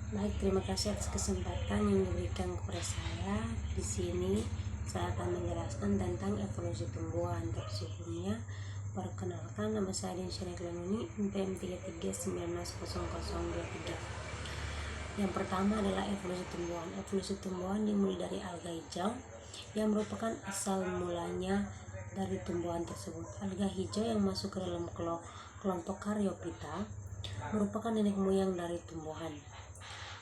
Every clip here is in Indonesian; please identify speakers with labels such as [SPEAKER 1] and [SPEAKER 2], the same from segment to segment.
[SPEAKER 1] Baik, terima kasih atas kesempatan yang diberikan kepada saya. Di sini saya akan menjelaskan tentang evolusi tumbuhan. Tapi sebelumnya, perkenalkan, nama saya Dinsyana Glanuni, NPM 33190023. Yang pertama adalah evolusi tumbuhan. Evolusi tumbuhan dimulai dari alga hijau yang merupakan asal mulanya dari tumbuhan tersebut. Alga hijau yang masuk ke dalam kelompok Caryophyta merupakan nenek moyang dari tumbuhan.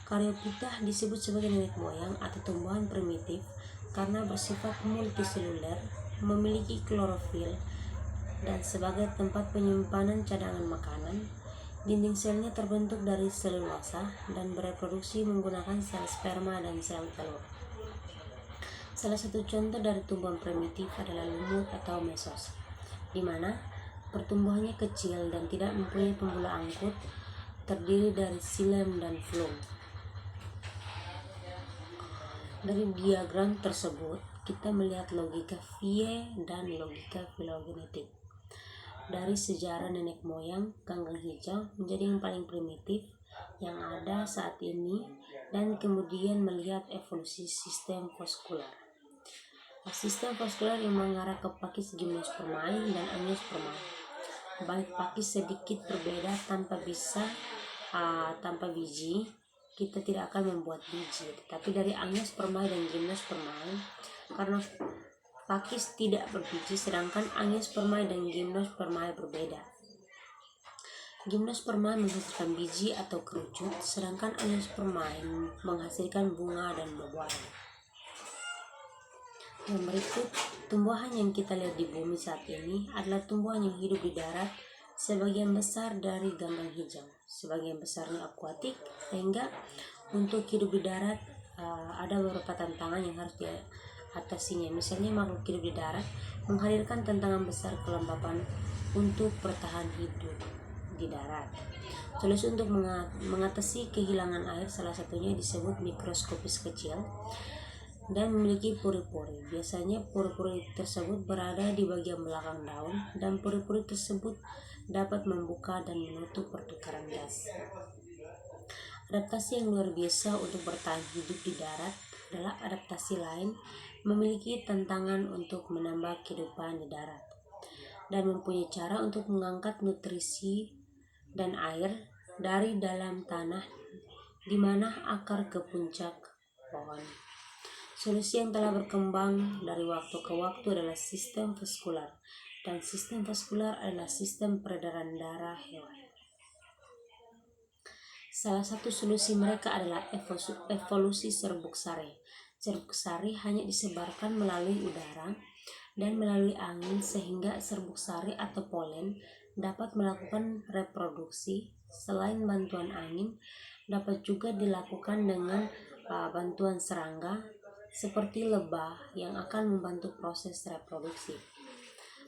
[SPEAKER 1] Caryophyta disebut sebagai nenek moyang atau tumbuhan primitif karena bersifat multiseluler, memiliki klorofil, dan sebagai tempat penyimpanan cadangan makanan. Dinding selnya terbentuk dari selulosa dan bereproduksi menggunakan sel sperma dan sel telur. Salah satu contoh dari tumbuhan primitif adalah lumut atau mesos, di mana pertumbuhannya kecil dan tidak mempunyai pembuluh angkut, terdiri dari xilem dan flum. Dari diagram tersebut, kita melihat logika Vie dan logika filogenetik. Dari sejarah nenek moyang, ganggang hijau menjadi yang paling primitif yang ada saat ini, dan kemudian melihat evolusi sistem vaskular. Sistem vaskular yang mengarah ke Pakis gymnospermae dan Angiospermae. Baik pakis sedikit berbeda tanpa biji, kita tidak akan membuat biji. Tetapi dari Angiospermae dan Gymnospermae, karena pakis tidak berbiji, sedangkan Angiospermae dan Gymnospermae berbeda. Gymnospermae menghasilkan biji atau kerucut, sedangkan Angiospermae menghasilkan bunga dan buah-buahan. Yang berikut, tumbuhan yang kita lihat di bumi saat ini adalah tumbuhan yang hidup di darat, sebagian besar dari ganggang hijau, sebagian besarnya akuatik, sehingga untuk hidup di darat ada beberapa tantangan yang harus diatasinya. Misalnya, makhluk hidup di darat menghadirkan tantangan besar kelembapan untuk bertahan hidup di darat. Solusi untuk mengatasi kehilangan air salah satunya disebut mikroskopis kecil dan memiliki puri-puri. Biasanya puri-puri tersebut berada di bagian belakang daun, dan puri-puri tersebut dapat membuka dan menutup pertukaran gas. Adaptasi yang luar biasa untuk bertahan hidup di darat adalah adaptasi lain memiliki tantangan untuk menambah kehidupan di darat dan mempunyai cara untuk mengangkat nutrisi dan air dari dalam tanah di mana akar ke puncak pohon. Solusi yang telah berkembang dari waktu ke waktu adalah sistem vaskular, dan sistem vaskular adalah sistem peredaran darah hewan. Salah satu solusi mereka adalah evolusi serbuk sari. Serbuk sari hanya disebarkan melalui udara dan melalui angin, sehingga serbuk sari atau polen dapat melakukan reproduksi. Selain bantuan angin, dapat juga dilakukan dengan bantuan serangga seperti lebah yang akan membantu proses reproduksi.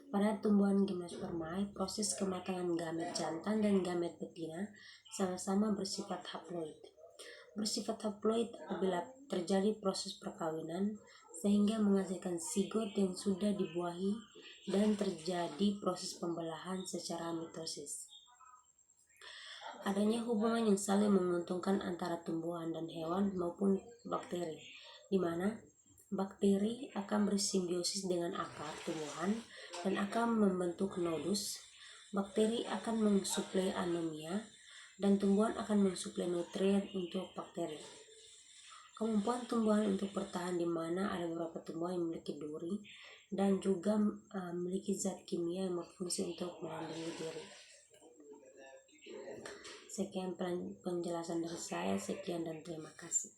[SPEAKER 1] Pada tumbuhan Gymnospermae, proses kematangan gamet jantan dan gamet betina sama-sama bersifat haploid. Bersifat haploid apabila terjadi proses perkawinan sehingga menghasilkan zigot yang sudah dibuahi dan terjadi proses pembelahan secara mitosis. Adanya hubungan yang saling menguntungkan antara tumbuhan dan hewan maupun bakteri, di mana bakteri akan bersimbiosis dengan akar tumbuhan dan akan membentuk nodus. Bakteri akan mensuplai anomia dan tumbuhan akan mensuplai nutrien untuk bakteri. Kemampuan tumbuhan untuk bertahan, di mana ada beberapa tumbuhan yang memiliki duri dan juga memiliki zat kimia yang berfungsi untuk melindungi diri. Sekian penjelasan dari saya, sekian dan terima kasih.